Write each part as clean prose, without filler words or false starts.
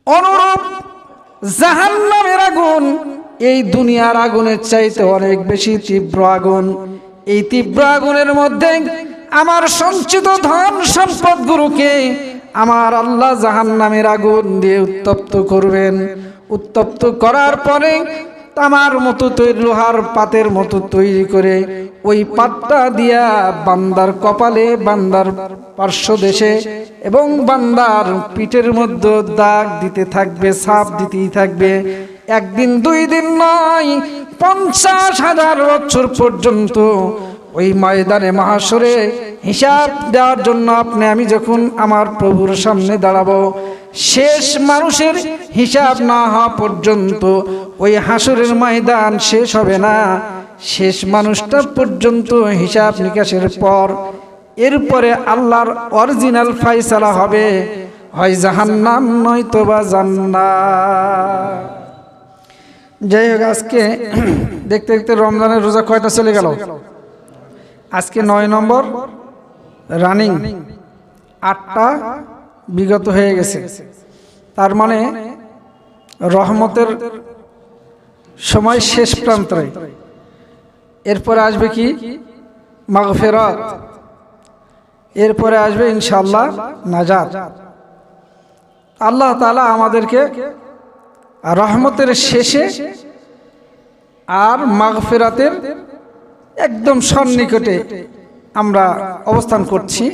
অনুরূপ জাহান্নামের আগুন এই দুনিয়ার আগুনের চাইতে অনেক বেশি তীব্র আগুন। এই তীব্র আগুনের মধ্যে আমার সঞ্চিত ধন সম্পদগুলোকে আমার আল্লাহ জাহান্নামের আগুন দিয়ে উত্তপ্ত করবেন। উত্তপ্ত করার পরে তামার মতো তৈরি, লোহার পাতের মতো তৈরি করে ওই পাতটা দিয়া বান্দার কপালে, বান্দার পার্শ্বদেশে এবং বান্দার পিঠের মধ্যে দাগ দিতে থাকবে, ছাপ দিতেই থাকবে। একদিন দুই দিন নয়, 50,000 বছর পর্যন্ত ওই ময়দানে মাহশরে হিসাব দেওয়ার জন্য আপনি আমি যখন আমার প্রভুর সামনে দাঁড়াবো, শেষ মানুষের হিসাব না হওয়া পর্যন্ত ওই হাসরের ময়দান শেষ হবে না। শেষ মানুষটা পর্যন্ত হিসাব নিকাশের পর এরপরে আল্লাহর অরিজিনাল ফয়সালা হবে, হয় জাহান্নাম নয়তো বা জান্নাত। যাই হোক, আজকে দেখতে দেখতে রমজানের রোজা কয়টা চলে গেল? আজকে 9 নম্বর রানিং, 8টা বিগত হয়ে গেছে। তার মানে রহমতের সময় শেষ প্রান্তে। এরপরে আসবে কি? মাগফিরাত। এরপরে আসবে ইনশাআল্লাহ নাজাত। আল্লাহ তাআলা আমাদেরকে রহমতের শেষে আর মাগফিরাতের একদম সন্নিকটে আমরা অবস্থান করছি।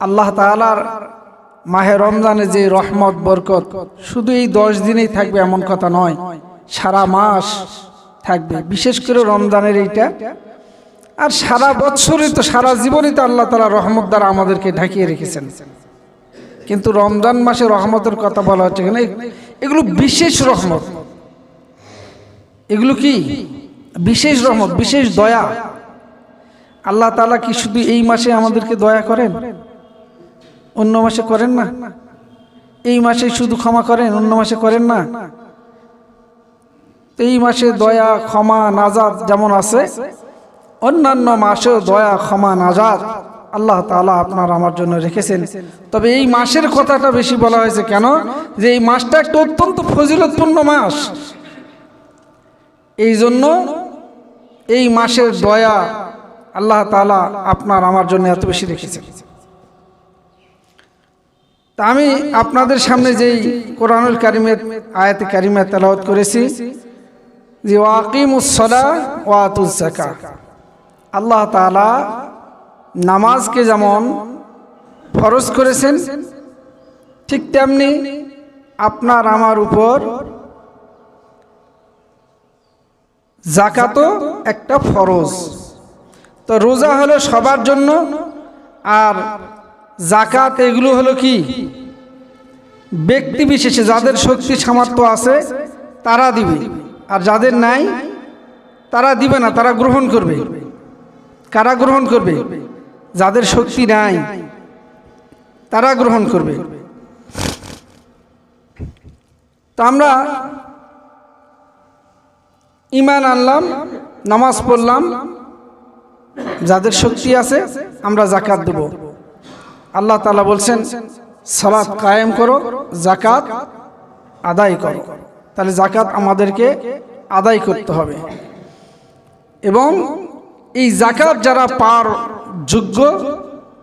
আল্লাহ তাআলার মাহে রমজানে যে রহমত বরকত শুধু এই 10 দিনেই থাকবে এমন কথা নয়, সারা মাস থাকবে। বিশেষ করে রমজানের এইটা, আর সারা বছরই তো, সারা জীবনই তো আল্লাহ তাআলা রহমত দ্বারা আমাদেরকে ঢাকিয়ে রেখেছেন। কিন্তু রমজান মাসে রহমতের কথা বলা হচ্ছে কেন? এগুলো বিশেষ রহমত। এগুলো কি? বিশেষ রহমত, বিশেষ দয়া। আল্লাহ তাআলা কি শুধু এই মাসে আমাদেরকে দয়া করেন? অন্য মাসে করেন না? এই মাসে শুধু ক্ষমা করেন, অন্য মাসে করেন না? এই মাসে দয়া, ক্ষমা, নাজাত যেমন আছে, অন্যান্য মাসেও দয়া, ক্ষমা, নাজাত আল্লাহ তাআলা আপনার আমার জন্য রেখেছেন। তবে এই মাসের কথাটা বেশি বলা হয়েছে কেন? যে এই মাসটা একটা অত্যন্ত ফজিলতপূর্ণ মাস। এই জন্য এই মাসের দয়া আল্লাহ তাআলা আপনার আমার জন্য এত বেশি রেখেছেন। তা আমি আপনাদের সামনে যেই কোরআনুল কারীমের আয়াতে কারিমা তেলাওয়াত করেছি, যে ওয়াকিমুস সালাহ ওয়া আতুজ যাকাত, আল্লাহ তাআলা নামাজকে যেমন ফরজ করেছেন, ঠিক তেমনি আপনার আমার উপর যাকাতও একটা ফরজ। তো রোজা হলো সবার জন্য, আর যাকাত এগুলো হলো কি ব্যক্তি বিশেষে, যাদের শক্তি সামর্থ্য আছে তারা দিবে, আর যাদের নাই তারা দিবে না, তারা গ্রহণ করবে। কারা গ্রহণ করবে? যাদের শক্তি নাই তারা গ্রহণ করবে। তো আমরা ঈমান আনলাম, নামাজ পড়লাম, যাদের শক্তি আছে আমরা যাকাত দেব। আল্লাহ তাআলা বলছেন সালাত কায়েম করো, যাকাত আদায় করো। তাহলে যাকাত আমাদেরকে আদায় করতে হবে, এবং এই যাকাত যারা পার যোগ্য,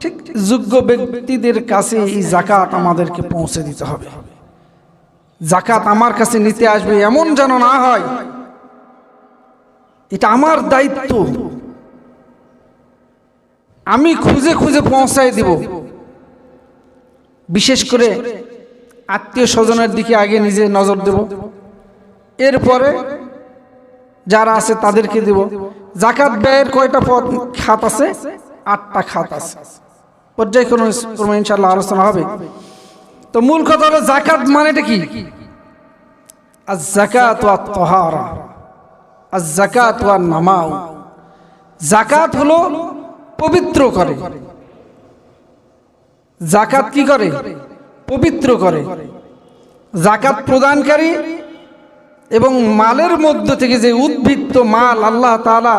ঠিক যোগ্য ব্যক্তিদের কাছে এই যাকাত আমাদেরকে পৌঁছে দিতে হবে। যাকাত আমার কাছে নিতে আসবে এমন যেন না হয়, এটা আমার দায়িত্ব, আমি খুঁজে খুঁজে পৌঁছায় দিব। বিশেষ করে আত্মীয় স্বজনের দিকে আগে নিজে নজর দেব, এরপরে যারা আছে তাদেরকে দেব। যাকাত ব্যয়ের কয়টা খাত আছে? 8টা খাত আছে। পর্যায়ক্রমে ইনশাআল্লাহ আলোচনা হবে। তো মূল কথা হলো যাকাত মানেটা কি? আয-যাকাতু আত-তাহারা, আয-যাকাতু আন-নামাউ। যাকাত হলো পবিত্র করে। যাকাত কি করে? পবিত্র করে। যাকাত প্রদানকারী এবং মালের মধ্য থেকে যে উদ্বৃত্ত মাল আল্লাহ তাআলা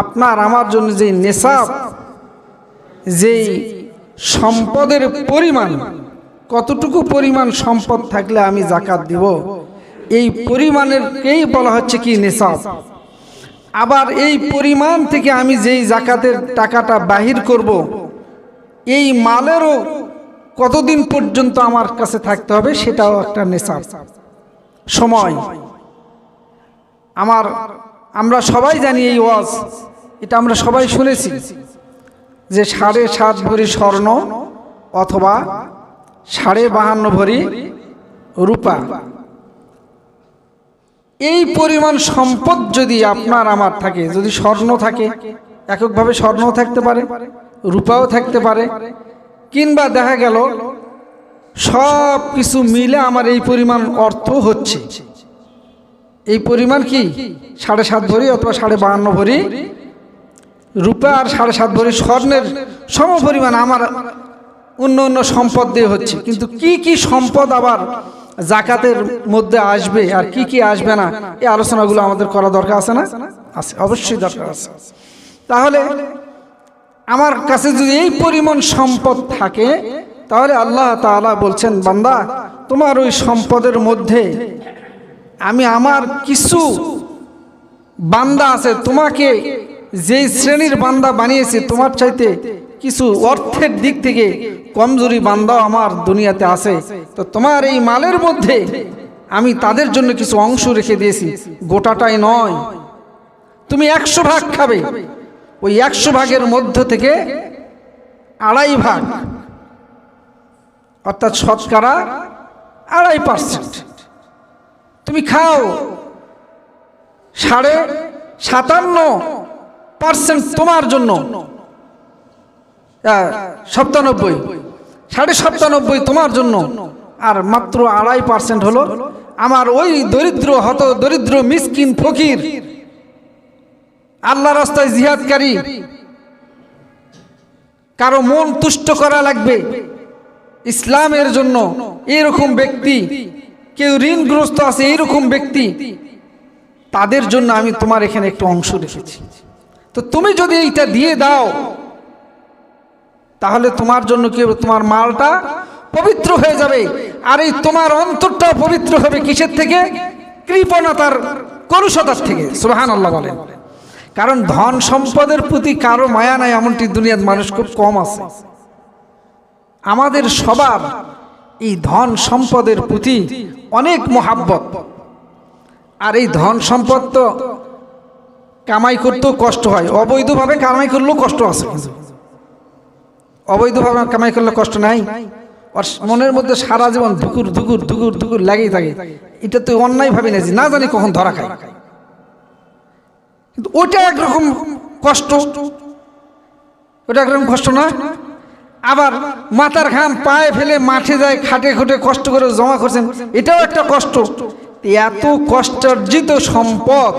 আপনার আমার জন্য যে নেশাব, যেই সম্পদের পরিমাণ, কতটুকু পরিমাণ সম্পদ থাকলে আমি জাকাত দিব, এই পরিমাণেরকেই বলা হচ্ছে কি নিসাব। আবার এই পরিমাণ থেকে আমি যেই জাকাতের টাকাটা বাহির করব, এই মালেরও কতদিন পর্যন্ত আমার কাছে থাকতে হবে সেটাও একটা নিসাব সময়। আমরা সবাই জানি এই ওয়াজ, এটা আমরা সবাই শুনেছি যে 7.5 ভরি স্বর্ণ অথবা 52.5 ভরি রূপা, এই পরিমাণ সম্পদ যদি আপনার আমার থাকে, যদি স্বর্ণ থাকে, এককভাবে স্বর্ণও থাকতে পারে, রূপাও থাকতে পারে, কিংবা দেখা গেল সব কিছু মিলে আমার এই পরিমাণ অর্থ হচ্ছে, এই পরিমাণ কি 7.5 ভরি অথবা 52.5 ভরি রূপা আর 7.5 ভরি স্বর্ণের সম পরিমাণ আমার অন্য সম্পদ দিয়ে হচ্ছে। কিন্তু কি কি সম্পদ আবার জাকাতের মধ্যে আসবে আর কি কি আসবে না, এই আলোচনাগুলো আমাদের করা দরকার আছে না? আছে, অবশ্যই দরকার আছে। তাহলে আমার কাছে যদি এই পরিমাণ সম্পদ থাকে, তাহলে আল্লাহ তাআলা বলছেন, বান্দা তোমার ওই সম্পদের মধ্যে আমি আমার কিছু বান্দা আছে, তোমাকে যেই শ্রেণীর বান্দা বানিয়েছে তোমার চাইতে কিছু অর্থের দিক থেকে কমজোরি বান্দাও আমার দুনিয়াতে আছে, তো তোমার এই মালের মধ্যে আমি তাদের জন্য কিছু অংশ রেখে দিয়েছি, গোটাটাই নয়। তুমি 100 ভাগ খাবে, ওই 100 ভাগের মধ্য থেকে 2.5 ভাগ অর্থাৎ শতকরা 2.5% তুমি খাও, 57% তোমার জন্য, 97.5 তোমার জন্য, আর মাত্র 2.5% হলো আমার ওই দরিদ্র মিসকিন ফকির আল্লাহ রাস্তায় জিহাদকারী, কারো মন তুষ্ট করা লাগবে ইসলামের জন্য, এরকম ব্যক্তি, কেউ ঋণগ্রস্ত আছে এরকম ব্যক্তি, তাদের জন্য আমি তোমার এখানে একটু অংশ রেখেছি। তো তুমি যদি এইটা দিয়ে দাও, তাহলে তোমার জন্য কি তোমার মালটা পবিত্র হয়ে যাবে, আর এই তোমার অন্তরটাও পবিত্র হবে। কিসের থেকে? কৃপণতার, কলুষতার থেকে। সুবহানাল্লাহ বলেন। কারণ ধন সম্পদের প্রতি কারো মায়া নাই এমনটি দুনিয়ার মানুষ খুব কম আছে। আমাদের স্বভাব এই ধন সম্পদের প্রতি অনেক মোহাব্বত। আর এই ধন সম্পদ তো কামাই করতেও কষ্ট হয়, অবৈধভাবে কামাই করলেও কষ্ট আছে, কিন্তু অবৈধভাবে কামাই করলে কষ্ট নাই। আর মনের মধ্যে সারা জীবন ধুকুর লাগেই থাকে, এটা তো অন্যায় ভাবে নেছি, না জানি কখন ধরা খায়। কিন্তু ওটা একরকম কষ্ট, ওটা একরকম কষ্ট না। আবার মাথার ঘাম পায়ে ফেলে মাঠে যায়, খাটে খুঁটে কষ্ট করে জমা করছেন, এটাও একটা কষ্ট। এত কষ্টার্জিত সম্পদ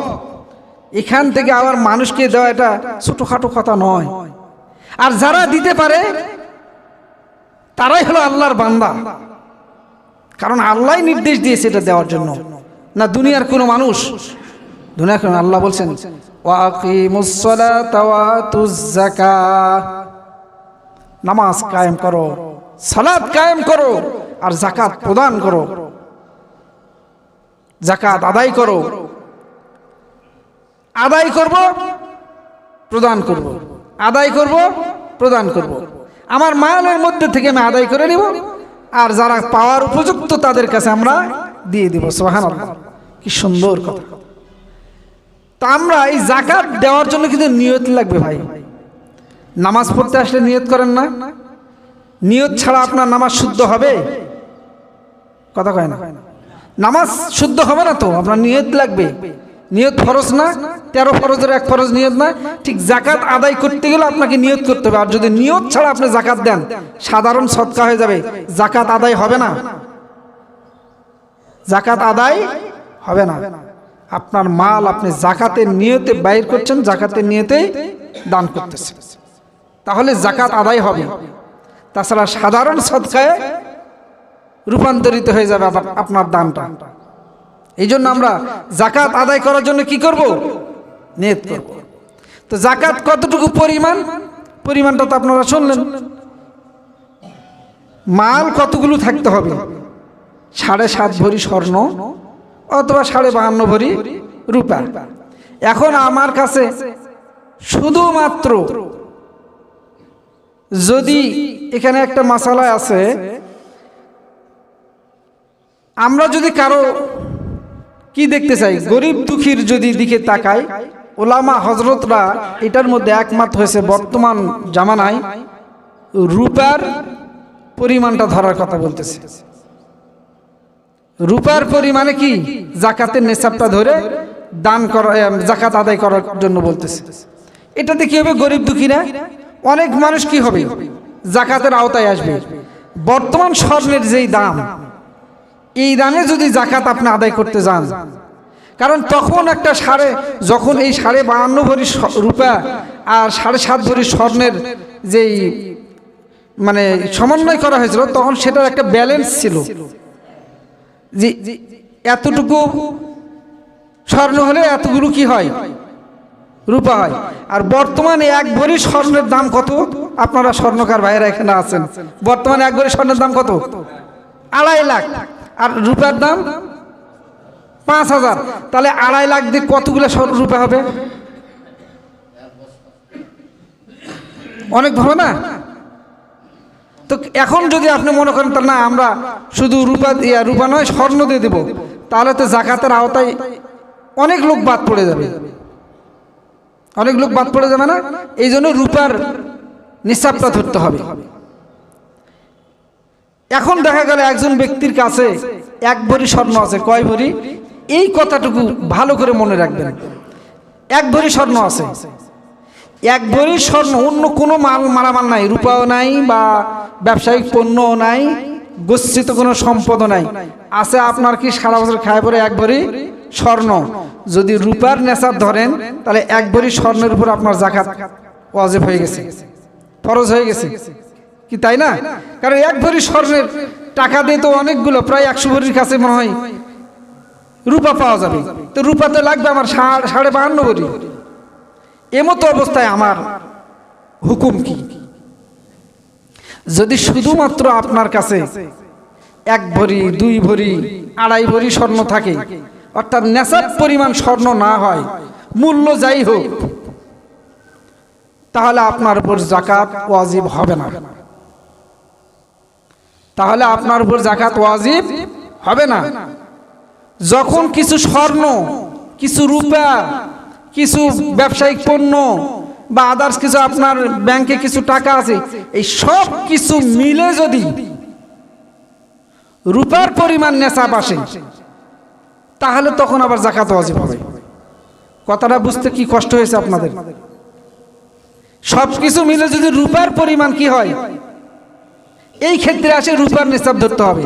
এখান থেকে আবার মানুষকে দেওয়া এটা ছোটখাটো কথা নয়। আর যারা দিতে পারে তারাই হলো আল্লাহর বান্দা, কারণ আল্লাহ নির্দেশ দিয়েছে এটা দেওয়ার জন্য, না দুনিয়ার কোনো মানুষ। দুনিয়ার কোনো, আল্লাহ বলছেন ওয়াকিমুস সালাতা ওয়া আতুজ যাকাত, নামাজ কায়েম করো, সালাত কায়েম করো, আর যাকাত প্রদান করো, যাকাত আদায় করো। আদায় করব, প্রদান করব, আদায় করব, প্রদান করব। আমার মালের মধ্যে থেকে আমি আদায় করে নিব, আর যারা পাওয়ার উপযুক্ত তাদের কাছে আমরা দিয়ে দিব। সুবহানাল্লাহ, কি সুন্দর কথা। তো আমরা এই যাকাত দেওয়ার জন্য কিন্তু নিয়ত লাগবে ভাই। নামাজ পড়তে আসলে নিয়ত করেন না? নিয়ত ছাড়া আপনার নামাজ শুদ্ধ হবে? কথা কয় না, নামাজ শুদ্ধ হবে না, তো আপনার নিয়ত লাগবে। নিয়ত ফরজ না? 13 ফরজের 1 ফরজ নিয়ত না? ঠিক জাকাত আদায় করতে গেলে আপনাকে নিয়ত করতে হবে। আর যদি নিয়ত ছাড়া আপনি জাকাত দেন, সাধারণ সদকা হয়ে যাবে, জাকাত আদায় হবে না, জাকাত আদায় হবে না। আপনার মাল আপনি জাকাতের নিয়তে বাইর করছেন, জাকাতের নিয়তেই দান করতেছেন, তাহলে জাকাত আদায় হবে। তাছাড়া সাধারণ সদকায় রূপান্তরিত হয়ে যাবে আপনার দানটা। এই জন্য আমরা জাকাত আদায় করার জন্য কি করব? নিয়ত করব। তো জাকাত কতটুকু পরিমাণটা তো আপনারা শুনলেন। মাল কতগুলো থাকতে হবে? 7.5 ভরি স্বর্ণ অথবা 52.5 ভরি রূপা। এখন আমার কাছে শুধুমাত্র যদি এখানে একটা মাসালা আছে, আমরা যদি কারো কি দেখতে চাই, গরিব দুঃখীর যদি দিকে তাকাই, ওলামা হজরতরা এটার মধ্যে একমত হয়েছে বর্তমান জামানায় রূপার পরিমাণটা ধরার কথা বলতেছে। রূপার পরিমাণে কি জাকাতের নেশাবটা ধরে দান করা, জাকাত আদায় করার জন্য বলতেছে। এটাতে কি হবে? গরিব দুঃখীরা অনেক মানুষ কি হবে জাকাতের আওতায় আসবে। বর্তমান স্বর্ণের যেই দাম, এই দামে যদি জাকাত আপনি আদায় করতে যান, কারণ তখন একটা যখন এই 52.5 ভরি রূপা আর 7.5 ভরি স্বর্ণের যেই মানে সমন্বয় করা হয়েছিল, তখন সেটার একটা ব্যালেন্স ছিল যে এতটুকু স্বর্ণ হলে এতগুলো কি হয়, রূপা হয়। আর বর্তমানে 1 ভরি স্বর্ণের দাম কত? আপনারা স্বর্ণকার ভাইয়েরা এখানে আছেন, বর্তমানে 1 ভরি স্বর্ণের দাম কত? 2.5 লাখ। আর রূপার দাম 5,000। তাহলে 2.5 লাখ দিয়ে কতগুলো রূপা হবে? অনেক হবে না? তো এখন যদি আপনি মনে করেন তা না, আমরা শুধু রূপা নয় স্বর্ণ দিয়ে দেব, তাহলে তো জাকাতের আওতায় অনেক লোক বাদ পড়ে যাবে, অনেক লোক বাদ পড়ে যাবে না? এই জন্য রূপার নিসাবটা ধরতে হবে। এখন দেখা গেল একজন ব্যক্তির কাছে 1 ভরি স্বর্ণ আছে। কয় ভরি? এই কথাটুকু ভালো করে মনে রাখবেন। 1 ভরি স্বর্ণ আছে। 1 ভরি স্বর্ণ, অন্য কোনো মালামাল নাই, রূপাও নাই বা ব্যবসায়িক পণ্যও নাই, গচ্ছিত কোনো সম্পদও নাই। আছে আপনার কি সারা বছর খায় পরে 1 ভরি স্বর্ণ। যদি রূপার নেশাব ধরেন, তাহলে 1 ভরি স্বর্ণের উপর আপনার জাকাত ওয়াজিব হয়ে গেছে, ফরজ হয়ে গেছে কি, তাই না? কারণ 1 ভরি স্বর্ণের টাকা দিয়ে তো অনেকগুলো, প্রায় 100 ভরির কাছে মনে হয় রূপা পাওয়া যাবে। তো রূপা তো লাগবে আমার 52.5 ভরি। এমতো অবস্থায় আমার হুকুম কি? যদি শুধুমাত্র আপনার কাছে 1 ভরি 2 ভরি 2.5 ভরি স্বর্ণ থাকে, অর্থাৎ নেশাব পরিমাণ স্বর্ণ না হয়, মূল্য যাই হোক, তাহলে আপনার উপর জাকাত ওয়াজিব হবে না। তাহলে আপনার উপর জাকাত ওয়াজিব হবে না। যখন কিছু স্বর্ণ, কিছু রূপা, কিছু ব্যবসায়িক পণ্য বা আদার্স কিছু আপনার ব্যাংকে কিছু টাকা আছে, এই সব কিছু মিলে যদি রূপার পরিমাণ নেশাব আসে, তাহলে তখন আবার জাকাত ওয়াজিব হবে। কথাটা বুঝতে কি কষ্ট হয়েছে আপনাদের? সব কিছু মিলে যদি রূপার পরিমাণ কি হয়, এই ক্ষেত্রে আসে রূপার নিসাব ধরতে হবে,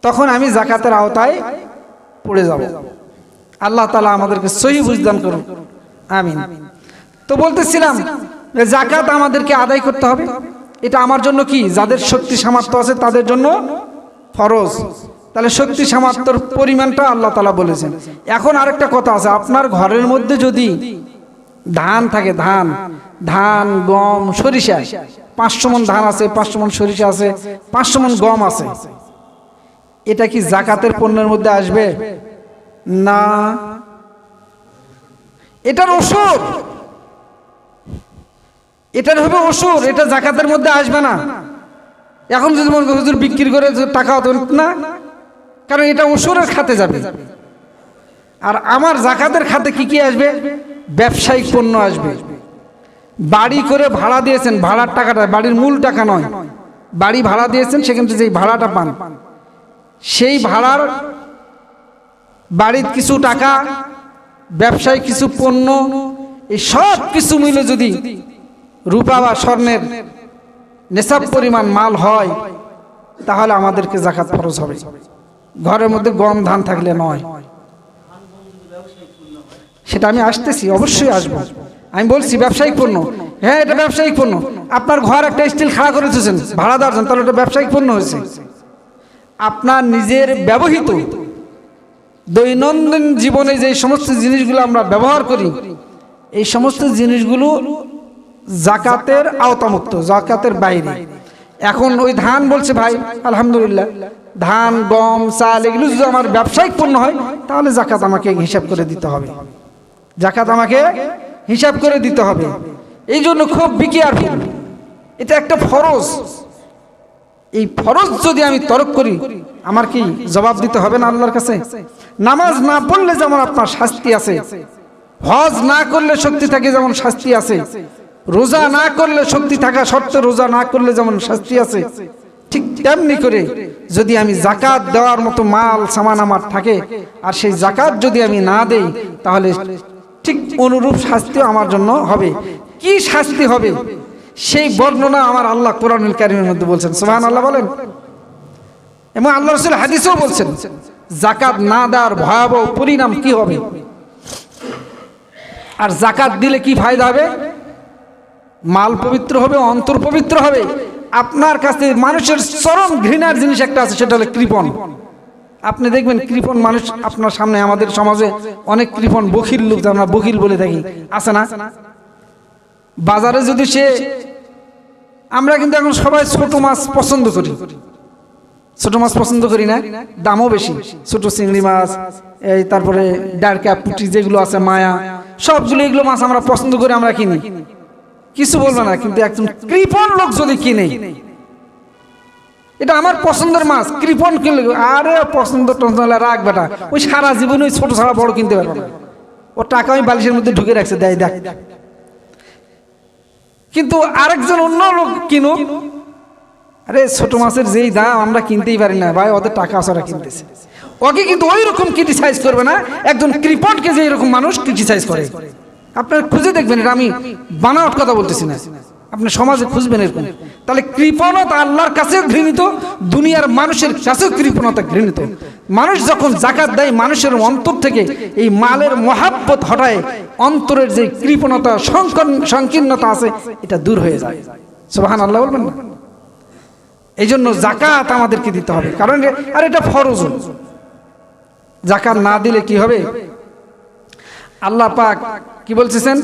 তখন আমি জাকাতের আওতায় পড়ে যাব। আল্লাহ তাআলা আমাদেরকে সহি বুঝদান করুন, আমিন। তো বলতেছিলাম যে জাকাত আমাদেরকে আদায় করতে হবে। এটা আমার জন্য কি, যাদের শক্তি সামর্থ্য আছে তাদের জন্য ফরজ। তাহলে শক্তি সামর্থ্যের পরিমাণটা আল্লাহ তাআলা বলেছেন। এখন আরেকটা কথা আছে, আপনার ঘরের মধ্যে যদি ধান থাকে, ধান গম সরিষা, 500 মণ ধান আছে, 500 মণ সরিষা আছে, 500 মণ গম আছে, এটা কি জাকাতের পণ্যের মধ্যে আসবে? না, এটার ওসর, এটার হবে ওসর, এটা জাকাতের মধ্যে আসবে না। এখন যদি মনে করেন হুজুর বিক্রি করে টাকা হতো না, কারণ এটা ওসরের খাতে যাবে। আর আমার জাকাতের খাতে কি কি আসবে? ব্যবসায়িক পণ্য আসবে। বাড়ি করে ভাড়া দিয়েছেন, ভাড়ার টাকাটা, বাড়ির মূল টাকা নয়, বাড়ি ভাড়া দিয়েছেন, সেখান থেকে যেই ভাড়াটা পান, সেই ভাড়ার বাড়ির কিছু টাকা, ব্যবসায়িক কিছু পণ্য, এই সব কিছু মিলে যদি রূপা বা স্বর্ণের নেশাব পরিমাণ মাল হয়, তাহলে আমাদেরকে জাকাত ফরজ হবে। ঘরের মধ্যে গম ধান থাকলে নয়। সেটা আমি আসতেছি, অবশ্যই আসবো। আমি বলছি ব্যবসায়িক পণ্য, হ্যাঁ এটা ব্যবসায়িক পণ্য। আপনার ঘর একটা স্টিল খাড়া করে দিয়েছেন, ভাড়া দেওয়ার জন্য, তাহলে এটা ব্যবসায়িক পণ্য হয়েছে। আপনার নিজের ব্যবহৃত দৈনন্দিন জীবনে যে সমস্ত জিনিসগুলো আমরা ব্যবহার করি, এই সমস্ত জিনিসগুলো জাকাতের আওতামুক্ত, জাকাতের বাইরে। এখন ওই ধান বলছে ভাই আলহামদুলিল্লাহ, ধান গম চাল এগুলো যদি আমার ব্যবসায়িক পণ্য হয় তাহলে জাকাত আমাকে হিসাব করে দিতে হবে, জাকাত আমাকে হিসাব করে দিতে হবে। এই জন্য খুব বিকেয়ারফুল, এটা একটা ফরজ। এই ফরজ যদি আমি তরক করি আমার কি জবাব দিতে হবে না আল্লাহর কাছে? নামাজ না পড়লে যেমন আপনার শাস্তি আছে, হজ না করলে শক্তি থাকে যেমন শাস্তি আছে, রোজা না করলে শক্তি থাকা সত্ত্বেও রোজা না করলে যেমন শাস্তি আছে, ঠিক তেমনি করে যদি আমি জাকাত দেওয়ার মতো মাল সামান আমার থাকে আর সেই জাকাত যদি আমি না দেই তাহলে ঠিক অনুরূপ শাস্তিও আমার জন্য হবে। কি শাস্তি হবে সেই বর্ণনা আমার আল্লাহ কোরআনুল কারীমের মধ্যে বলছেন, সুবহানাল্লাহ বলেন। এবং আল্লাহ রাসূল হাদিসেও বলছেন জাকাত না দেওয়ার ভয়াবহ পরিণাম কি হবে, আর জাকাত দিলে কি ফায়দা হবে? মাল পবিত্র হবে, অন্তর পবিত্র হবে। আপনার কাছে মানুষের চরম ঘৃণার জিনিস একটা আছে, সেটা হলো কৃপণ। আপনি দেখবেন কৃপণ মানুষ আপনার সামনে, আমাদের সমাজে অনেক কৃপণ বখিল লোক, আমরা বখিল বলে থাকি, আছে না? বাজারে যদি সে, আমরা কিন্তু এখন সবাই ছোট মাছ পছন্দ করি, ছোট মাছ পছন্দ করি না, দামও বেশি। ছোট চিংড়ি মাছ, এই তারপরে ডারকা পুঁটি যেগুলো আছে, মায়া, সবগুলো এগুলো মাছ আমরা পছন্দ করে আমরা কিনি, কিছু বলবো না। কিন্তু একজন কৃপণ লোক যদি কিনে, এটা আমার পছন্দের মাছ, কৃপণ কিনলে আরে পছন্দ টছন্দ রাখ বেটা, ওই সারা জীবন ওই ছোট ছাড়া বড় কিনতে পারবে না, ও টাকা আমি বালিশের মধ্যে ঢুকে রাখছে, দেয় দেখ। কিন্তু আরেকজন অন্য লোক কিনুক, আরে ছোট মাছের যেই দাম আমরা কিনতেই পারি না ভাই, ওদের টাকা ছাড়া কিনতেছে, ওকে কিন্তু ওই রকম ক্রিটিসাইজ করবে না একজন কৃপণকে যে এরকম মানুষ ক্রিটিসাইজ করে। আপনারা খুঁজে দেখবেন, এটা আমি বানাওয়াট কথা বলতেছি না, আপনি সমাজে খুঁজবেন এরকম। তাহলে কৃপণতা আল্লাহর কাছেও ঘৃণিত, দুনিয়ার মানুষের কাছেও কৃপণতা ঘৃণিত। মানুষ যখন জাকাত দেয় মানুষের অন্তর থেকে এই মালের মহাব্বত হটায়, অন্তরের যে কৃপণতা সংকীর্ণতা আছে এটা দূর হয়ে যায়। সুবহানাল্লাহ বলবেন না? এই জন্য জাকাত আমাদেরকে দিতে হবে, কারণ আর এটা ফরজ। জাকাত না দিলে কি হবে? আল্লাহ পাক কি বলতেছেন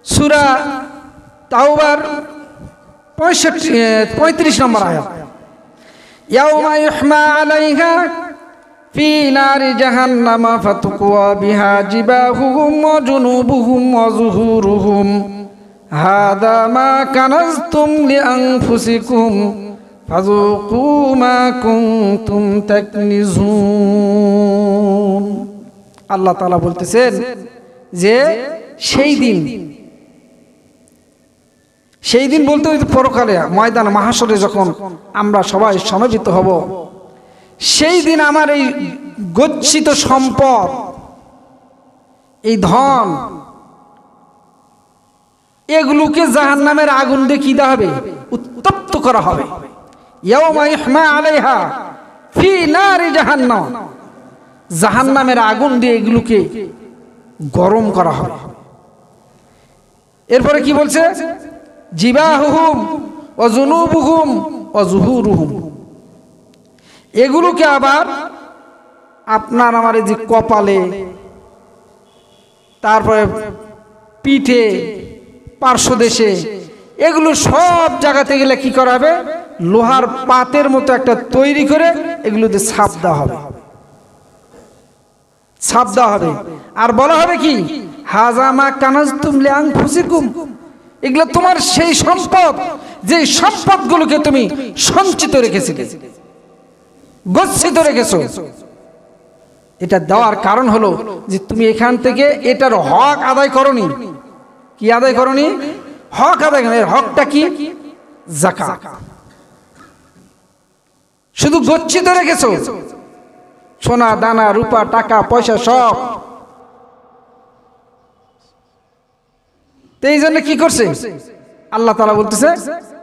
সূরা তাওবার 35 নম্বর আয়াত, ইয়াউমা ইউহমা আলাইহা ফি নারি জাহান্নামা ফাতুকওয়া বিহা জিবাহুহুম ওয়া জুনুবুহুম ওয়া যুহুরুহুম হাদা মা কানাজতুম লিআনফুসিকুম ফাযুকু মা কুনতুম তাকনিজুন। আল্লাহ তাআলা বলতেছেন যে সেই দিন বলতে ওই পরকালে ময়দান মাহশরে যখন আমরা সবাই সমবেত হব, সেই দিন আমার এই গচ্ছিত সম্পদ, এই ধন, এগুলোকে জাহান্নামের আগুন দিয়ে কি দেওয়া হবে? উত্তপ্ত করা হবে। ইয়াউমা ইউহমা আলাইহা ফি নারি জাহান্নাম, জাহান্নামের আগুন দিয়ে এগুলোকে গরম করা হবে। এরপরে কি বলছে? জিবাহুহুম ওয়া জুনুবুহুম ওয়া যুহুরুহুম, এগুলোকে আবার আপনার আমার এই যে কপালে, তারপরে পিঠে, পার্শ্বদেশে, এগুলো সব জায়গাতে গেলে কি করা হবে? লোহার পাতের মতো একটা তৈরি করে এগুলোতে ছাপ দেওয়া হবে, ছাপ দেওয়া হবে। আর বলা হবে কি? হাযা মা কানাজতুম লিআনফুসিকুম, এগুলো তোমার সেই সম্পদ, যে সম্পদগুলোকে তুমি সঞ্চিত রেখেছিলে, গচ্ছিত রেখেছো। এটা দেওয়ার কারণ হলো যে তুমি এখান থেকে এটার হক আদায় করনি। কি আদায় করনি? হক আদায় করনি। হকটা কি? যাকাত। শুধু গচ্ছিত রেখেছো, সোনা দানা রূপা টাকা পয়সা সব। এই জন্য কি করছে আল্লাহ তাআলা বলতেছে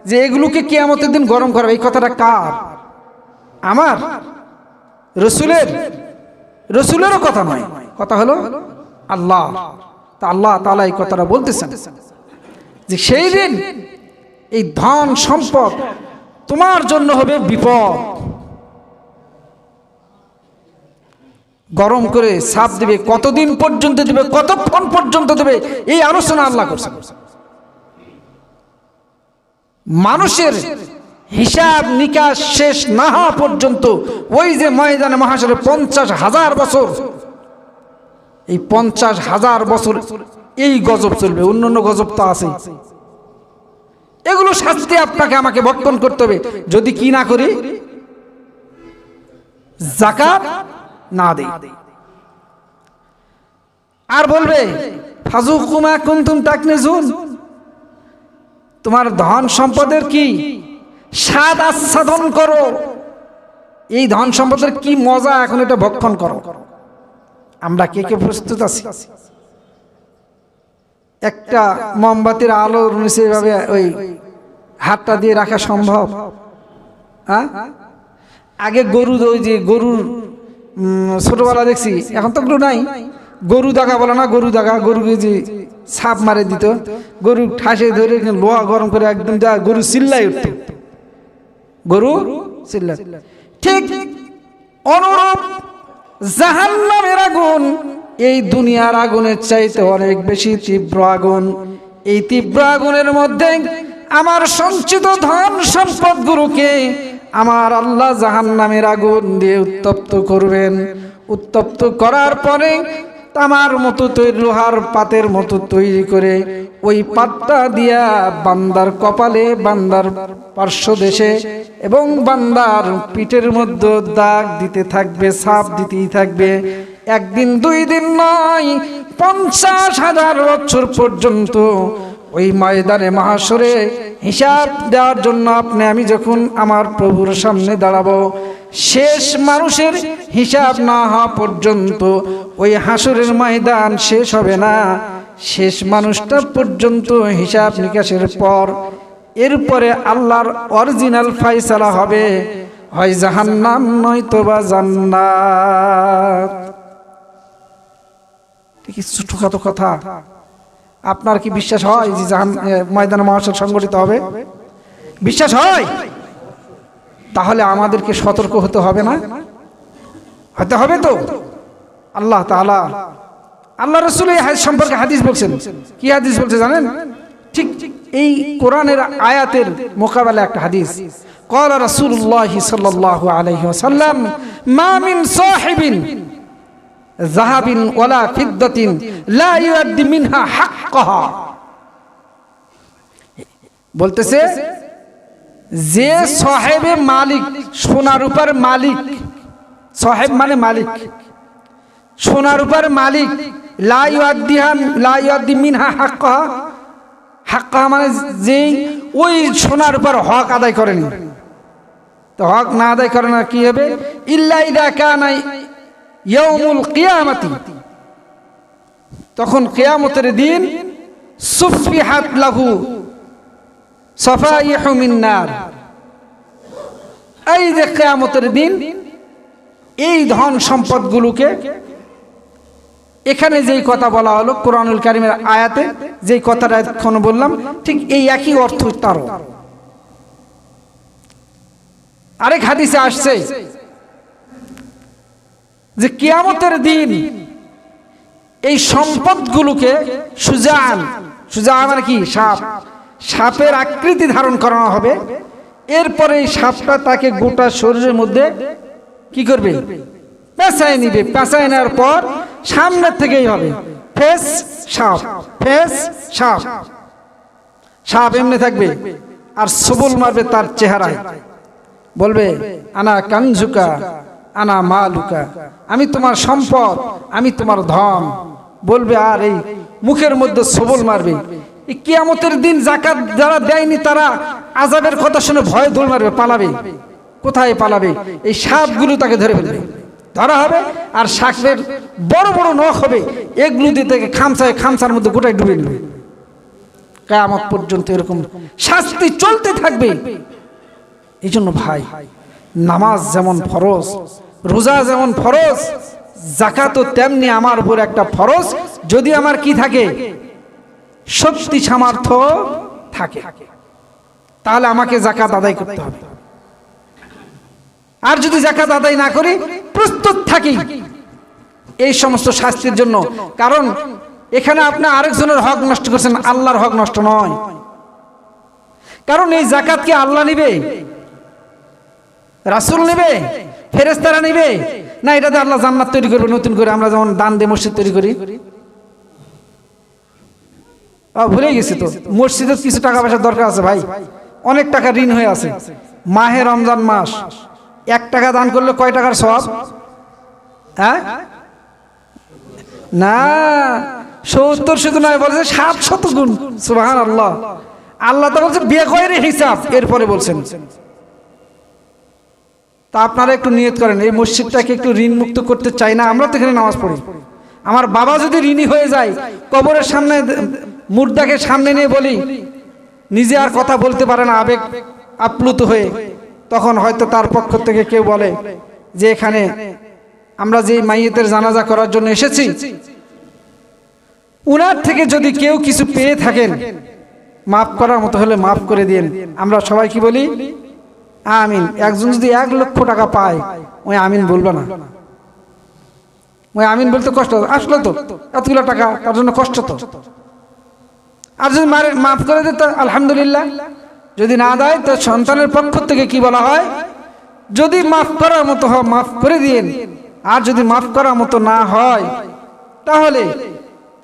যে এগুলোকে কিয়ামতের দিন গরম করবে। এই কথাটা কার? আমার? রসুলেরও কথা নয়, কথা হলো আল্লাহ। তা আল্লাহ তাআলা এই কথাটা বলতেছেন যে সেই দিন এই ধন সম্পদ তোমার জন্য হবে বিপদ। গরম করে ছাপ দিবে, কতদিন পর্যন্ত দিবে, কতক্ষণ পর্যন্ত দেবে, এই আলোচনা আল্লাহ করছেন। মানুষের হিসাব নিকাশ শেষ না হওয়া পর্যন্ত ওই যে ময়দানে মাহশরে 50,000 বছর, এই 50,000 বছর এই গজব চলবে। অন্যান্য গজব তো আছে, এগুলো শাস্তি আপনাকে আমাকে ভক্ষণ করতে হবে যদি কি না করি, যাকাত না দেই। আর বলবে ফাজুকুমা কুনতুম তাকনিজুন, তোমার ধন সম্পদের কি স্বাদ আস্বাদন করো, এই ধন সম্পদের কি মজা, এখন এটা ভক্ষণ করো। আমরা কে কে প্রস্তুত আছি? একটা মোমবাতির আলোর নিচে এভাবে ওই হাতটা দিয়ে রাখা সম্ভব? হ্যাঁ, আগে গরু, ওই যে গরুর ছোটবেলা দেখছি, এখন তো গরু নাই, গরু দাগা বলে না, গরু দাগা, গরুকে যে ছাপ মারে দিত, গরু ঠাসে ধরে লোহা গরম করে একদম গরু চিল্লাই উঠত, গরু চিল্লা। ঠিক অনুরূপ জাহান্নামের আগুন এই দুনিয়ার আগুনের চাইতে অনেক বেশি তীব্র আগুন। এই তীব্র আগুনের মধ্যে আমার সঞ্চিত ধন সম্পদগুলোকে আমার আল্লাহ জাহান্নামের আগুন দিয়ে উত্তপ্ত করবেন। উত্তপ্ত করার পরে তামার মতো তৈরি, লোহার পাতের মতো তৈরি করে ওই পাতটা দিয়া বান্দার কপালে, বান্দার পার্শ্বদেশে এবং বান্দার পিঠের মধ্যে দাগ দিতে থাকবে, ছাপ দিতেই থাকবে। একদিন দুই দিন নয়, 50,000 বছর পর্যন্ত ওই ময়দানে মাহশরে হিসাব দেওয়ার জন্য আপনি আমি যখন আমার প্রভুর সামনে দাঁড়াবো, শেষ মানুষের হিসাব না হওয়া পর্যন্ত ওই হাসরের ময়দান শেষ হবে না। শেষ মানুষটা পর্যন্ত হিসাব নিকাশের পর এরপরে আল্লাহর অরিজিনাল ফয়সালা হবে, হয় জাহান্নাম নয়তো বা জান্নাত। ঠিক ছোটখাটো কথা, আপনার কি বিশ্বাস হয় যে ময়দানে মাহশর সংগঠিত হবে? বিশ্বাস হয়? তাহলে আমাদেরকে সতর্ক হতে হবে না? হতে হবে তো। আল্লাহ তাআলা, আল্লাহ রাসূল এই হাদিস সম্পর্কে হাদিস বলছেন। কি হাদিস বলছে জানেন? ঠিক এই কোরআনের আয়াতের মোকাবেলায় একটা হাদিস। ক্বালা রাসূলুল্লাহ সাল্লাল্লাহু আলাইহি ওয়াসাল্লাম, মা মিন সাহিবিন যাহাবিন ওয়ালা ফিদ্দাতিন লা ইউআদ্দি মিনহা হাক্কাহা। বলতেছে যে সাহেবে মালিক, সোনা রূপার মালিক, সাহেব মানে মালিক, সোনা রূপার মালিক, লা ইউআদ্দি মিনহা হাক্কাহা। হাক্কাহা মানে যে ওই সোনা রূপার হক আদায় করেন, তো হক না আদায় করে না কি হবে? ইল্লা ইযা কানা ইয়াউমুল কিয়ামাতি, তখন কিয়ামতের দিন সুফিহাত লাহু সাফাইহু মিন নার। এই যে কিয়ামতের দিন এই ধন সম্পদগুলোকে, এখানে যেই কথা বলা হলো কোরআনুল কারীমের আয়াতে, যেই কথাটা এখন বললাম, ঠিক এই একই অর্থ তারও। আরেক হাদিসে আসছে যে কিয়ামতের দিন এই সম্পদগুলোকে সুজান, সুজান মানে কি? সাপ, সাপের আকৃতি ধারণ করানো হবে। এরপরে এই সাপটা তাকে গোটা শরীরের মধ্যে কি করবে? পেঁচায় নিবে। পেঁচায় নেওয়ার পর সামনের থেকেই হবে ফেস সাপ, ফেস সাপ, সাপ এমনি থাকবে আর সবল মারবে তার চেহারায়, বলবে আনা কানজুকা আনা মালুকা, আমি তোমার সম্পদ, আমি তোমার ধন বলবে। আর এই মুখের মধ্যে সবল মারবে। এই কিয়ামতের দিন যাকাত যারা দেয়নি তারা আযাবের কথা শুনে ভয়ে দৌড় মারবে, পালাবে। কোথায় পালাবে? এই সাপগুলো তাকে ধরে ফেলবে, ধরা হবে। আর সাপের বড় বড় নখ হবে, এগুলো দিয়ে তাকে খামচায়, খামচার মধ্যে গোটায় ডুবে নেবে। কিয়ামত পর্যন্ত এরকম শাস্তি চলতে থাকবে। এই জন্য ভাই, নামাজ যেমন ফরজ, রোজা যেমন ফরজ, যাকাতও তেমনি আমার উপর একটা ফরজ। যদি আমার কি থাকে? শক্তি সামর্থ্য থাকে, তাহলে আমাকে যাকাত আদায় করতে হবে। আর যদি যাকাত আদায় না করি, প্রস্তুত থাকি এই সমস্ত শাস্তির জন্য। কারণ এখানে আপনি আরেকজনের হক নষ্ট করছেন, আল্লাহর হক নষ্ট নয়। কারণ এই যাকাত কি আল্লাহ নিবে? রাসূল নেবে, ফেরেশতারা নেবে, না এটাতে আল্লাহ জান্নাত তৈরি করবে নতুন করে, আমরা যেমন দান দিয়ে মসজিদ তৈরি করি? ভুলে গেছি তো, মসজিদের কিছু টাকা পয়সার দরকার আছে ভাই, অনেক টাকা ঋণ হয়ে আছে। মাহে রমজান মাস, 1 টাকা দান করলে কয় টাকার সওয়াব? হ্যাঁ না, 70 শুধু নয়, বলছে 700 গুণ। সুবহানাল্লাহ। আল্লাহ তো বলছে বেগয়রে হিসাব, এরপরে বলছেন। তা আপনারা একটু নিয়ত করেন, এই মসজিদটাকে একটু ঋণ মুক্ত করতে চাই না? আমরা তো এখানে নামাজ পড়ি। আমার বাবা যদি ঋণী হয়ে যায়, কবরের সামনে মুর্দাকে সামনে নিয়ে বলি, নিজে আর কথা বলতে পারে না আবেগ আপ্লুত হয়ে, তখন হয়তো তার পক্ষ থেকে কেউ বলে যে এখানে আমরা যে মাইয়েতের জানাজা করার জন্য এসেছি, উনার থেকে যদি কেউ কিছু পেয়ে থাকেন, মাফ করার মতো হলে মাফ করে দিন। আমরা সবাই কি বলি? আমিন। একজন যদি 1 লক্ষ টাকা পায়, ওই আমিন বলবে না? ওই আমিন বলতে কষ্ট আসলো তো, এতগুলো টাকা তার জন্য কষ্ট তো। আর যদি মাফ করে দিত আলহামদুলিল্লাহ। যদি না দেয় তো সন্তানের পক্ষ থেকে কি বলা হয়? যদি মাফ করার মতো হয় মাফ করে দিন, আর যদি মাফ করার মতো না হয় তাহলে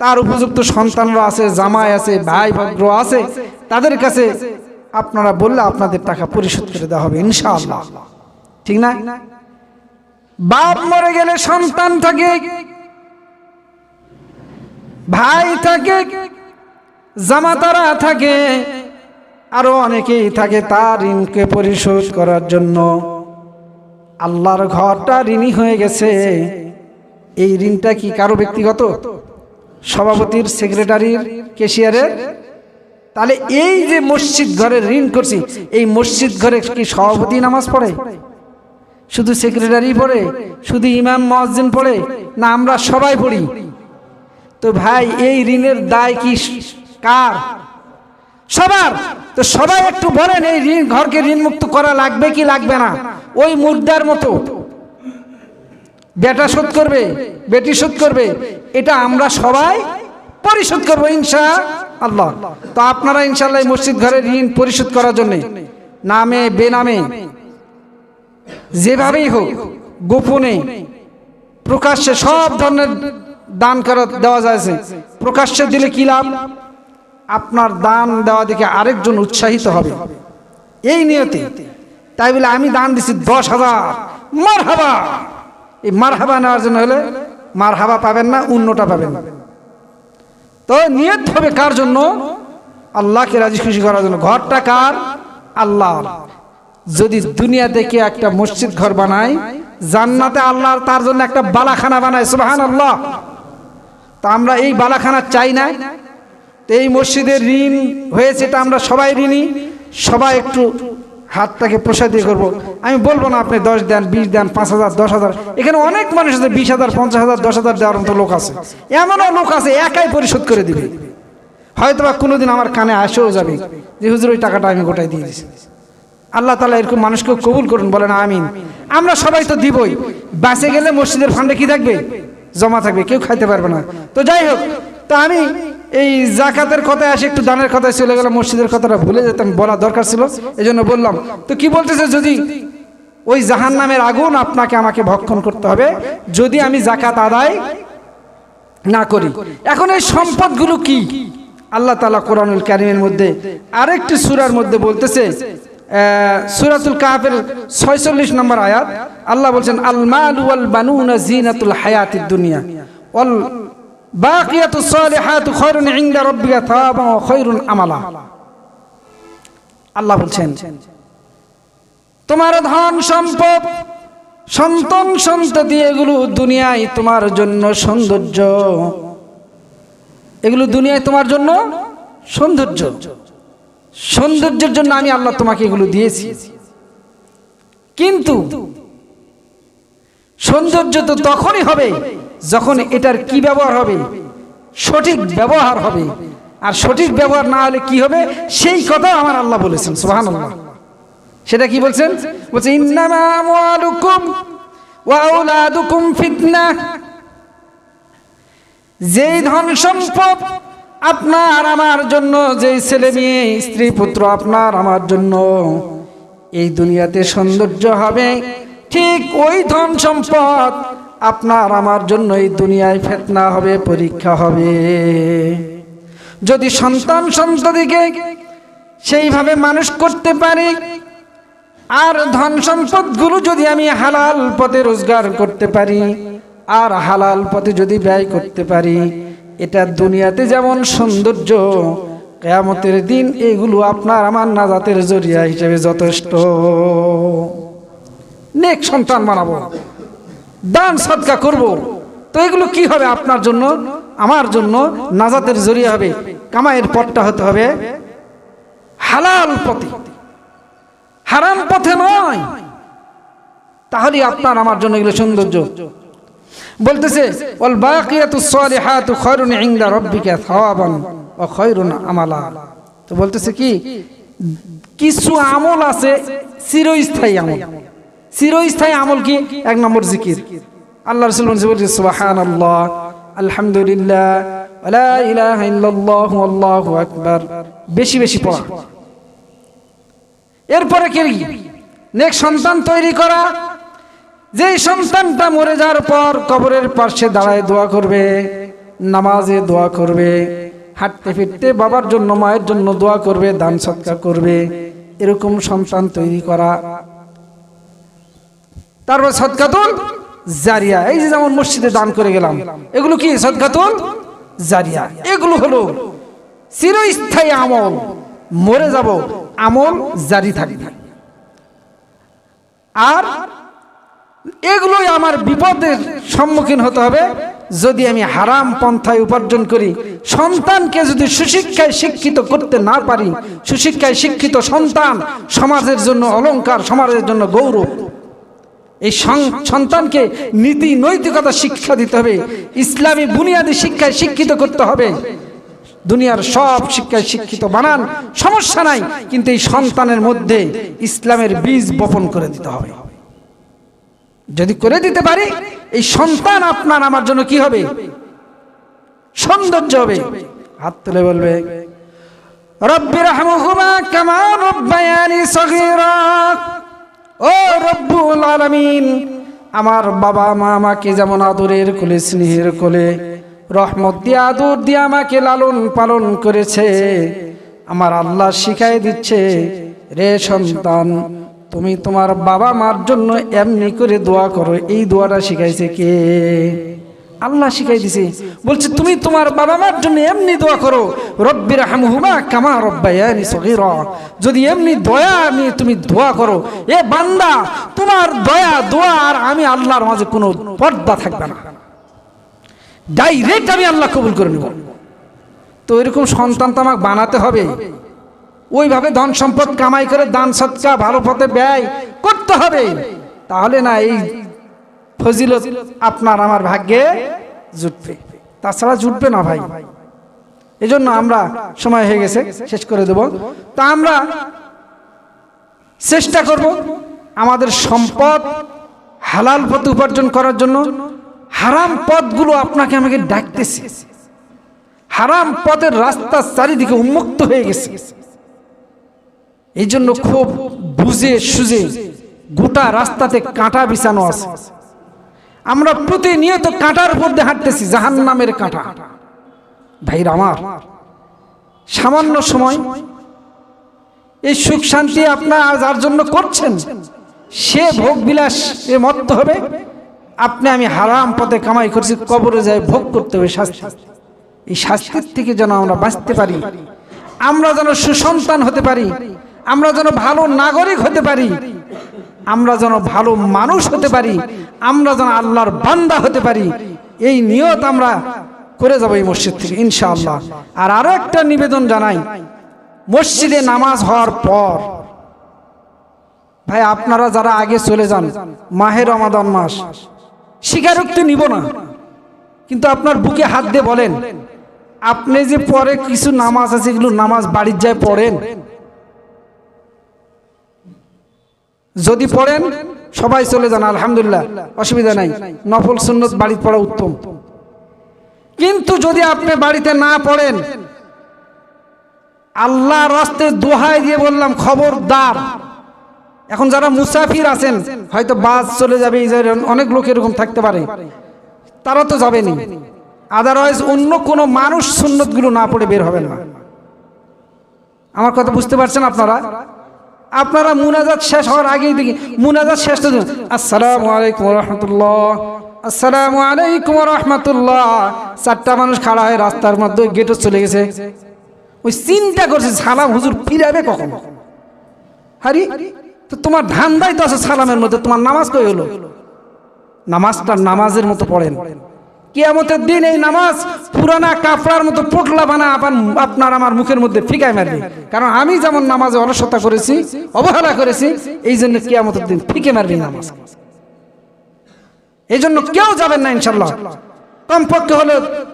তার উপযুক্ত সন্তানরা আছে, জামাই আছে, ভাই ভাগ্র আছে, তাদের কাছে আপনারা বললে আপনাদের টাকা পরিশোধ করে দেওয়া হবে ইনশাআল্লাহ। ঠিক না? বাপ মরে গেলে সন্তান থাকে, ভাই থাকে, জামাতারা থাকে, আরো অনেকেই থাকে তার ঋণকে পরিশোধ করার জন্য। আল্লাহর ঘরটা ঋণী হয়ে গেছে। এই ঋণটা কি কারো ব্যক্তিগত? সভাপতির, সেক্রেটারির, ক্যাশিয়ারের? তাহলে এই যে মসজিদ ঘরে ঋণ করছি, এই মসজিদ ঘরে কি সভাপতি নামাজ পড়ে? শুধু সেক্রেটারি পড়ে? শুধু ইমাম মুয়াজ্জিন পড়ে? না আমরা সবাই পড়ি? তো ভাই এই ঋণের দায় কি কার? সবার। তো সবাই একটু বলেন, এই ঋণ ঘরকে ঋণ মুক্ত করা লাগবে কি লাগবে না? ওই মুর্দার মতো বেটা শোধ করবে, বেটি শোধ করবে, এটা আমরা সবাই পরিশোধ করবো ইনশাআল্লাহ। তো আপনারা ইনশাআল্লাহ মসজিদ ঘরের ঋণ পরিশোধ করার জন্য নামে বেনামে যেভাবেই হোক, গোপনে প্রকাশ্যে সব ধরনের দান করা দেওয়া যাচ্ছে। প্রকাশ্যে দিলে কি লাভ? আপনার দান দেওয়া দেখে আরেকজন উৎসাহিত হবে এই নিয়তে। তাই বলে আমি দান দিছি 10,000 মারহাবা, এই মারহাবা নেওয়ার জন্য হলে মারহাবা পাবেন না, অন্যটা পাবেন। তো নিয়ত হবে কার জন্য? আল্লাহকে রাজি খুশি করার জন্য। ঘরটা কার? আল্লাহর। যদি দুনিয়া থেকে একটা মসজিদ ঘর বানায়, জান্নাতে আল্লাহ তার জন্য একটা বালাখানা বানায়। সুবহানাল্লাহ। তা আমরা এই বালাখানা চাই না। তো এই মসজিদের ঋণ হয়েছে, এটা আমরা সবাই ঋণী। সবাই একটু হাতটাকে প্রসাদী করবো। আমি বলবো না আপনি 10 দেন, 20 দেন, 5,000, 10,000। এখানে অনেক মানুষ আছে 20,000, 50,000, 10,000 দেওয়ার মতো লোক আছে। এমনও লোক আছে একাই পরিশোধ করে দিবে। হয়তো বা কোনোদিন আমার কানে আসেও যাবে যে হুজুর ওই টাকাটা আমি গোটাই দিয়ে দিয়েছি। আল্লাহ তাআলা এরকম মানুষকে কবুল করুন, বলেন আমিন। আমরা সবাই তো দিবই। বাঁচে গেলে মসজিদের ফান্ডে কি থাকবে? জমা থাকবে, কেউ খাইতে পারবে না। তো যাই হোক, তো আমি এই জাকাতের কথায় আসে, একটু দানের কথায় চলে গেলাম, মসজিদের কথাটা ভুলে যেতাম, বলা দরকার ছিল, এজন্য বললাম। তো কি বলতেছে? যদি ওই জাহান্নামের আগুন আপনাকে আমাকে ভক্ষণ করতে হবে যদি আমি জাকাত আদায় না করি। এখন এই সম্পদগুলো কি? আল্লাহ তাআলা কোরআনুল কারীমের মধ্যে আরেকটি সূরার মধ্যে বলতেছে, সূরাতুল কাহফের 46 নম্বর আয়াত, আল্লাহ বলছেন আল মালু ওয়াল বানুনা জিনাতুল হায়াতিদ দুনিয়া ওয়াল বাকিয়াতুস সালিহাতু খায়রুন ইনদা রাব্বিকা থাওয়াবান ওয়া খায়রুন আমালা। আল্লাহ বলছেন তোমার ধন সম্পদ, সন্তান সন্ততি, এগুলো দুনিয়ায় তোমার জন্য সৌন্দর্য। এগুলো দুনিয়ায় তোমার জন্য সৌন্দর্য। সৌন্দর্যের জন্য আমি আল্লাহ তোমাকে এগুলো দিয়েছি। কিন্তু সৌন্দর্য তো তখনই হবে যখন এটার কি ব্যবহার হবে? সঠিক ব্যবহার হবে। আর সঠিক ব্যবহার না হলে কি হবে? সেই কথা আমার আল্লাহ বলেছেন। সুবহানাল্লাহ। সেটা কি বলছেন? বলছে ইন্নামা আমওয়ালুকুম ওয়া আওলাদুকুম ফিতনাহ। যেই ধন সম্পদ আপনার আমার জন্য, যেই ছেলে মেয়ে স্ত্রী পুত্র আপনার আমার জন্য, এই দুনিয়াতে সৌন্দর্য হবে, ঠিক ওই ধন সম্পদ আপনার আমার জন্য এই দুনিয়ায় ফিতনা হবে, পরীক্ষা হবে। যদি সন্তান সন্ততিকে সেইভাবে মানুষ করতে পারি, আর ধন সম্পদগুলো যদি আমি হালাল পথে রোজগার করতে পারি আর হালাল পথে যদি ব্যয় করতে পারি, এটা দুনিয়াতে যেমন সৌন্দর্য, কিয়ামতের দিন এগুলো আপনার আমার নাজাতের জরিয়া হিসেবে যথেষ্ট। নেক সন্তান বানাবো, দান সদকা করব, তো এগুলো কি হবে আপনার জন্য আমার জন্য নাজাতের জরিয়া হবে। কামাইয়ের পথটা হতে হবে হালাল পথে, হারাম পথে নয়। তাহলে আপনার আমার জন্য এগুলো সৌন্দর্য। বলতেছে ওয়াল বাকিয়াতুস সালিহাতু খায়রুন ইনদা রাব্বিকা সাওয়াবান ওয়া খায়রুন আমালা। তো বলতেছে কি, কিছু আমল আছে চিরস্থায়ী আমল। চিরস্থায়ী আমল কি? এক নম্বর জিকির। আল্লাহ রাসূল বলেছেন সুবহানাল্লাহ, আলহামদুলিল্লাহ, ওয়া লা ইলাহা ইল্লাল্লাহু আল্লাহু আকবার, বেশি বেশি পড়া। এরপরে কি? নেক সন্তান তৈরি করা, যে সন্তানটা মরে যাওয়ার পর কবরের পাশে দাঁড়ায় দোয়া করবে, নামাজে দোয়া করবে, হাঁটতে ফিরতে বাবার জন্য মায়ের জন্য দোয়া করবে, দান সদকা করবে, এরকম সন্তান তৈরি করা। তারপর সদকাতুল জারিয়া, এই যে যেমন মসজিদে দান করে গেলাম, এগুলো কি সদকাতুল জারিয়া। এগুলো হলো চিরস্থায়ী আমল, মরে যাব আমল জারি থাকবে। আর এগুলোই আমার বিপদের সম্মুখীন হতে হবে যদি আমি হারাম পন্থায় উপার্জন করি। সন্তানকে যদি সুশিক্ষায় শিক্ষিত করতে না পারি, সুশিক্ষায় শিক্ষিত সন্তান সমাজের জন্য অলংকার, সমাজের জন্য গৌরব। এই সন্তানকে নীতি নৈতিকতা শিক্ষা দিতে হবে, ইসলামী বুনিয়াদী শিক্ষায় শিক্ষিত করতে হবে। দুনিয়ার সব শিক্ষায় শিক্ষিত বানান, সমস্যা নাই, কিন্তু এই সন্তানের মধ্যে ইসলামের বীজ বপন করে দিতে হবে। যদি করে দিতে পারি, এই সন্তান আপনার আমার জন্য কি হবে? সৌন্দর্য হবে। হাত তুলে বলবে রব্বিরহামহুমা কামা রাব্বায়ানি সগীরা। ও রব্বুল আলামিন, আমার বাবা মা আমাকে যেমন আদরের কোলে, স্নেহের কোলে, রহমত দিয়ে আদর দিয়ে আমাকে লালন পালন করেছে, আমার আল্লাহ শিখাই দিচ্ছে, রে সন্তান, তুমি তোমার বাবা মার জন্য এমনি করে দোয়া করো। এই দোয়াটা শিখাইছে কে? আল্লাহ শিখাই দিছে। বলছে তুমি তোমার বাবা মার জন্য এমনি দোয়া করো, রব্বিরহামহুমা কামা রাব্বায়ানি সগীরা। যদি এমনি দয়া নিয়ে তুমি দোয়া করো, এ বান্দা, তোমার দয়া, দোয়া আর আমি আল্লাহর মাঝে কোনো পর্দা থাকবে না, ডাইরেক্ট আমি আল্লাহ কবুল করে নেব। তো এরকম সন্তান তো আমাকে বানাতে হবে। ওইভাবে ধন সম্পদ কামাই করে দান সদকা ভালো পথে ব্যয় করতে হবে, তাহলে না এই ফজিলত আপনার আমার ভাগ্যে জুটবে, তাছাড়া জুটবে না ভাই। এজন্য আমরা, সময় হয়ে গেছে, শেষ করে দেব। তা আমরা চেষ্টা করব আমাদের সম্পদ হালাল পথে উপার্জন করার জন্য। হারাম পথগুলো আপনাকে আমাকে ডাকতেছে, হারাম পথের রাস্তা চারিদিকে উন্মুক্ত হয়ে গেছে। এই জন্য খুব বুঝে সুঝে গোটা রাস্তাতে কাঁটা বিছানো আছে। আমরা প্রতিনিয়ত কাঁটার উপর দিয়ে হাঁটতেছি, জাহান্নামের কাঁটা। ভাইরা আমার, সামান্য সময় এই সুখ শান্তি আপনার যার জন্য করছেন, সে ভোগ বিলাস এ মত্ত হবে। আপনি আমি হারাম পথে কামাই করছি, কবরে যায় ভোগ করতে হবে শাস্তি। এই শাস্তির থেকে যেন আমরা বাঁচতে পারি, আমরা যেন সুসন্তান হতে পারি, আমরা যেন ভালো নাগরিক হতে পারি, আমরা যেন ভালো মানুষ হতে পারি, আমরা যেন আল্লাহর বান্দা হতে পারি, এই নিয়ত আমরা করে যাব এই মসজিদ থেকে ইনশাআল্লাহ। আর আরো একটা নিবেদন জানাই, মসজিদে নামাজ হওয়ার পর ভাই আপনারা যারা আগে চলে যান, মাহে রমাদান মাস, স্বীকারোক্তি নিব না, কিন্তু আপনার বুকে হাত দিয়ে বলেন, আপনি যে পরে কিছু নামাজ আছে, এগুলো নামাজ বাড়ির যায় পড়েন। যদি পড়েন সবাই চলে যান, আলহামদুলিল্লাহ, অসুবিধা নাই, নফল সুন্নত বাড়িতে পড়া উত্তম। কিন্তু যদি আপনি বাড়িতে না পড়েন, আল্লাহর রাস্তায় দোহাই দিয়ে বললাম, খবরদার এখন যারা মুসাফির আছেন, হয়তো বাস চলে যাবে, অনেক লোক এরকম থাকতে পারে, তারা তো যাবেনি। আদারওয়াইজ অন্য কোনো মানুষ সুন্নতগুলো না পড়ে বের হবেন না। আমার কথা বুঝতে পারছেন আপনারা? আপনারা মুনাজাত শেষ হওয়ার আগেই দেখি মুনাজাত শেষ তো আসসালামু আলাইকুম ওয়া রাহমাতুল্লাহ, আসসালামু আলাইকুম ওয়া রাহমাতুল্লাহ। 4টা মানুষ খাড়া হয়ে রাস্তার মধ্যে গেটে চলে গেছে। ওই চিন্তা করছে সালাম হুজুর ফিরাবে কখন। হারি তো তোমার ধান্দাই তো আছে সালামের মধ্যে, তোমার নামাজ কই হলো? নামাজটা নামাজের মতো পড়েন। কিয়ামতের দিন এই নামাজ পুরানা কাপড়ার মতো পোটলা বানা আপনার আমার মুখের মধ্যে ফিকায় মারবে। কারণ আমি যেমন নামাজে অলসতা করেছি, অবহেলা করেছি, এই জন্য কিয়ামতের দিন ফিকে মারবে নামাজ। এই জন্য কেউ যাবেন না ইনশাল্লাহ। কমপক্ষে হলে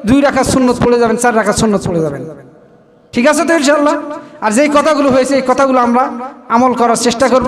2 রাকাত সুন্নত পড়ে যাবেন, 4 রাকাত সুন্নত পড়ে যাবেন। ঠিক আছে তো ইনশাল্লাহ? আর যেই কথাগুলো হয়েছে এই কথাগুলো আমরা আমল করার চেষ্টা করব।